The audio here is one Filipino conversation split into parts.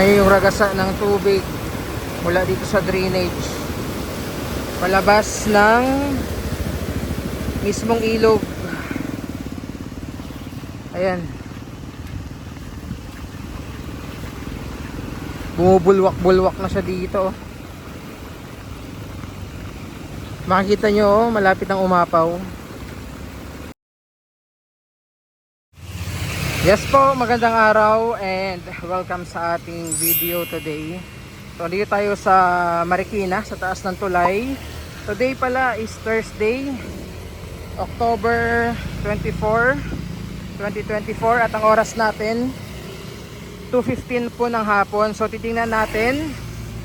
Ay yung ragasa ng tubig mula dito sa drainage palabas ng mismong ilog. Ayan, bumubulwak-bulwak na siya dito. Makikita nyo, malapit ng umapaw. Yes po, magandang araw and welcome sa ating video today. So dito tayo sa Marikina, sa taas ng tulay. Today pala is Thursday, October 24, 2024 at ang oras natin 2:15 po ng hapon. So titingnan natin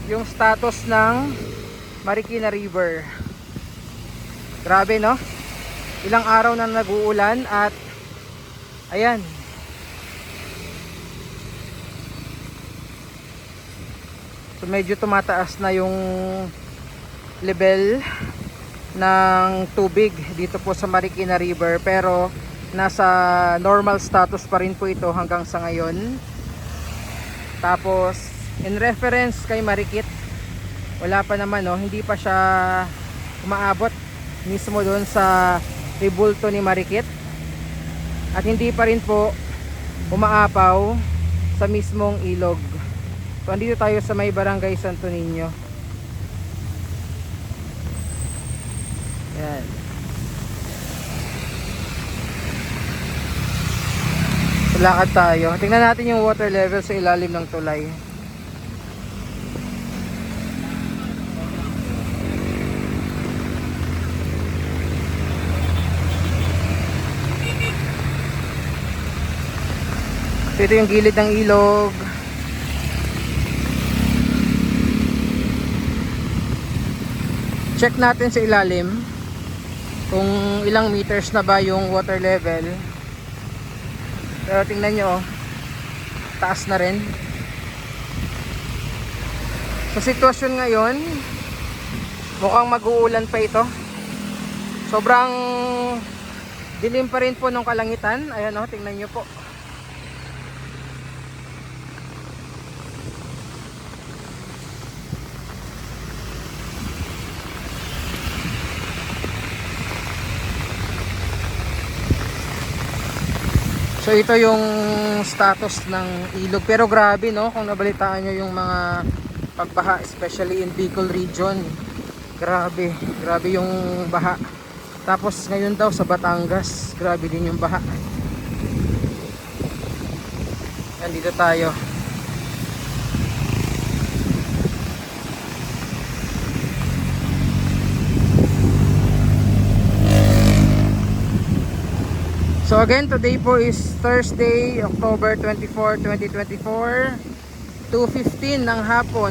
yung status ng Marikina River. Grabe no? Ilang araw na nag-uulan at ayan, so medyo tumataas na yung level ng tubig dito po sa Marikina River, pero nasa normal status pa rin po ito hanggang sa ngayon. Tapos in reference kay Marikit, wala pa naman no, hindi pa siya umaabot mismo doon sa ribulto ni Marikit at hindi pa rin po umaapaw sa mismong ilog. So andito tayo sa may barangay Santo Niño. Yan. So, lakad tayo. Tingnan natin yung water level sa ilalim ng tulay. So, ito yung gilid ng ilog. Check natin sa ilalim kung ilang meters na ba yung water level. Pero tingnan nyo, taas na rin. Sa sitwasyon ngayon, mukhang mag-uulan pa ito. Sobrang dilim pa rin po ng kalangitan. Ayan o, tingnan nyo po. So ito yung status ng ilog, pero grabe no, kung nabalitaan nyo yung mga pagbaha, especially in Bicol region. Grabe yung baha. Tapos ngayon daw sa Batangas, grabe din yung baha. Yan, dito tayo. So again, today po is Thursday, October 24, 2024, 2:15 ng hapon.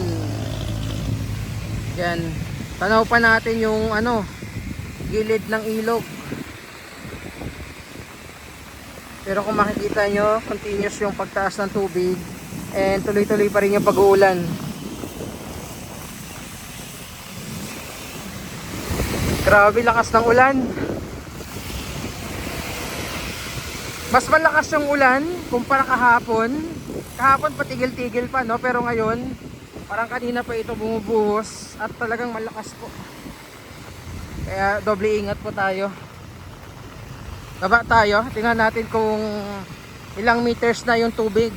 Yan, tanaw pa natin yung gilid ng ilog. Pero kung makikita nyo, continuous yung pagtaas ng tubig and tuloy-tuloy pa rin yung pag-uulan. Grabe lakas ng ulan. Mas malakas yung ulan kumpara kahapon. Kahapon patigil-tigil pa no, pero ngayon parang kanina pa ito bumubuhos at talagang malakas po. Kaya doble ingat po tayo. Baba tayo, tingnan natin kung ilang meters na yung tubig.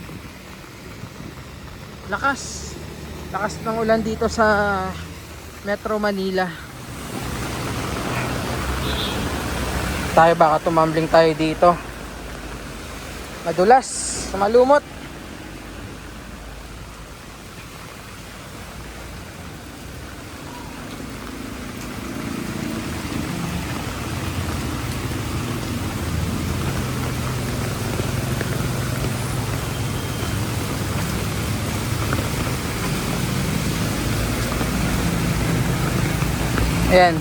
Lakas ng ulan dito sa Metro Manila. Tayo, baka tumambling tayo dito. Madulas, malumot. Ayan.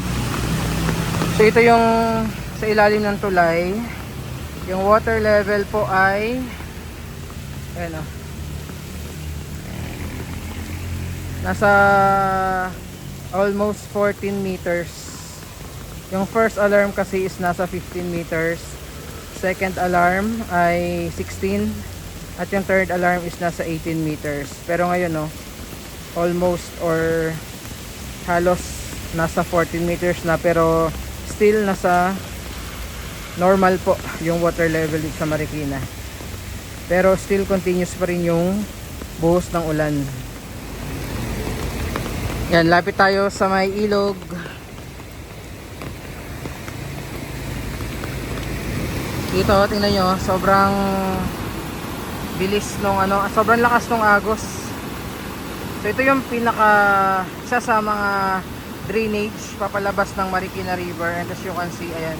So ito yung sa ilalim ng tulay. Yung water level po ay ayan o, nasa almost 14 meters. Yung first alarm kasi is nasa 15 meters. Second alarm ay 16. At yung third alarm is nasa 18 meters. Pero ngayon no, almost or halos nasa 14 meters na, pero still nasa normal po yung water level dito sa Marikina. Pero still continuous pa rin yung buhos ng ulan. Yan, lapit tayo sa may ilog. Dito, tingnan nyo, sobrang bilis nung ano, sobrang lakas nung agos. So ito yung pinaka isa sa mga drainage papalabas ng Marikina River, and as you can see, ayan,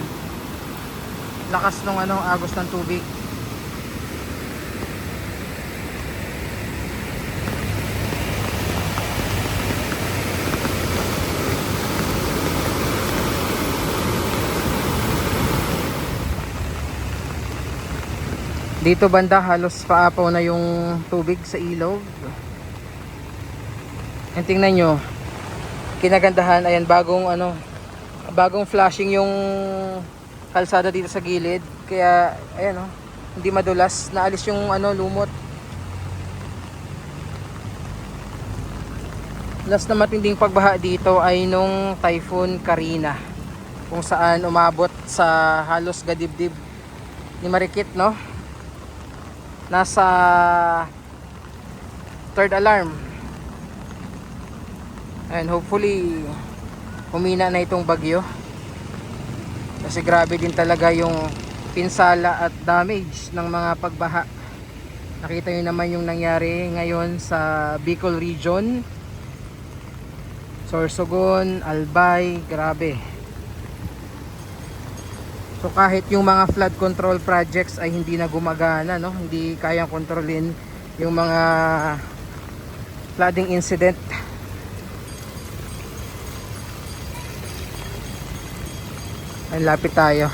lakas nung ano, agos ng tubig. Dito banda halos paapaw na yung tubig sa ilog. And tingnan nyo, kinagandahan, ayan, bagong flashing yung kalsada dito sa gilid. Kaya ayan oh, hindi madulas, naalis yung lumot. Last na matinding pagbaha dito ay nung Typhoon Karina, kung saan umabot sa halos gadibdib ni Marikit, no? Nasa third alarm, and hopefully humina na itong bagyo, kasi grabe din talaga yung pinsala at damage ng mga pagbaha. Nakita nyo naman yung nangyari ngayon sa Bicol region, Sorsogon, Albay, grabe. So kahit yung mga flood control projects ay hindi na gumagana, no? Hindi kayang kontrolin yung mga flooding incident. Ay, lapit tayo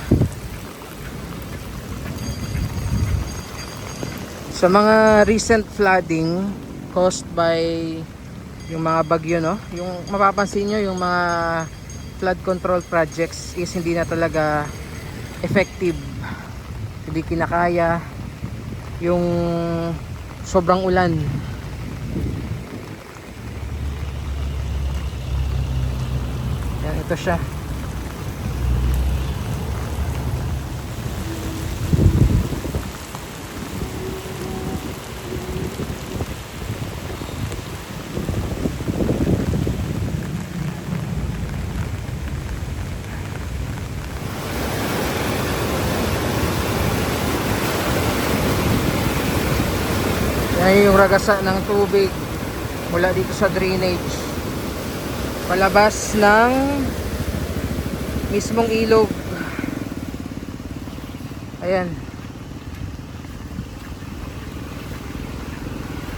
sa mga recent flooding caused by yung mga bagyo, no? Yung mapapansin nyo, yung mga flood control projects is hindi na talaga effective, hindi kinakaya yung sobrang ulan. Yan, ito siya. Yan yung ragasa ng tubig mula dito sa drainage palabas ng mismong ilog. Ayan,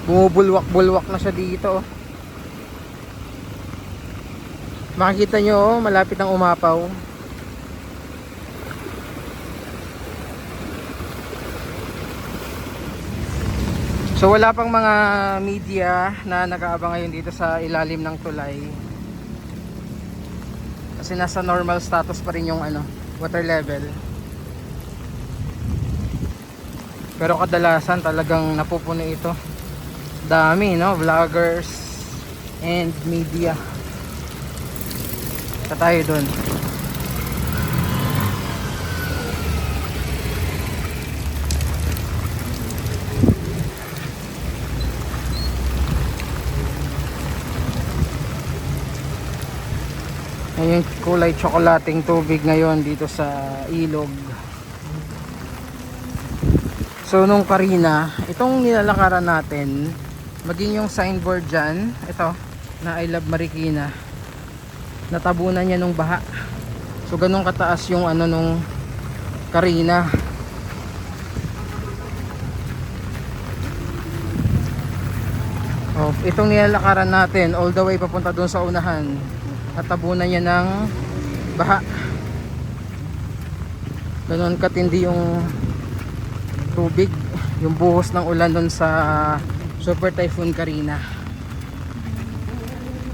bumubulwak-bulwak na siya dito. Makikita nyo, malapit ng umapaw. So wala pang mga media na nag-aabang ngayon dito sa ilalim ng tulay, kasi nasa normal status pa rin yung water level. Pero kadalasan talagang napupuno ito. Dami, no? Vloggers and media. Sa tayo dun. Yung kulay tsokolating tubig ngayon dito sa ilog. So nung Karina, itong nilalakaran natin, maging yung signboard dyan, ito, na I Love Marikina, natabunan niya nung baha. So ganun kataas yung nung Karina. Oh, itong nilalakaran natin all the way papunta doon sa unahan, natabunan niya ng baha. Ganun katindi yung tubig, yung buhos ng ulan doon sa Super Typhoon Karina.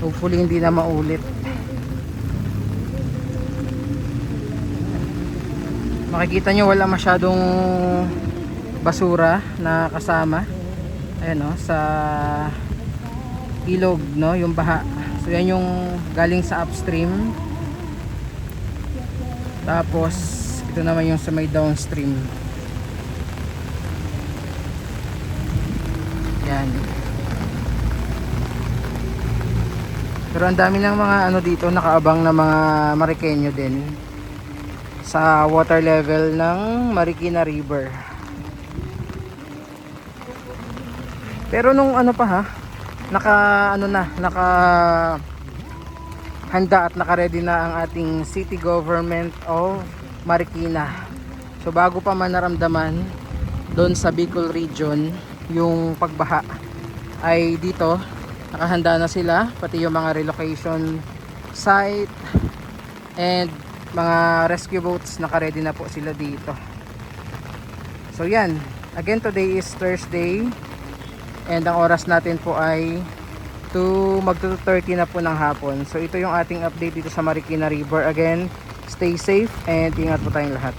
Hopefully hindi na maulit. Makikita nyo wala masyadong basura na kasama. Ayan o, sa ilog, no, yung baha. So yan yung galing sa upstream. Tapos ito naman yung sa may downstream. Yan. Pero ang dami ng mga ano dito nakaabang na mga Marikenyo din sa water level ng Marikina River. Pero nung ano pa ha, naka handa at naka-ready na ang ating City Government of Marikina. So bago pa man naramdaman doon sa Bicol region yung pagbaha, ay dito nakahanda na sila, pati yung mga relocation site and mga rescue boats, naka-ready na po sila dito. So yan, again today is Thursday and ang oras natin po ay magto 30 na po ng hapon. So ito yung ating update dito sa Marikina River. Again, stay safe and ingat po tayong lahat.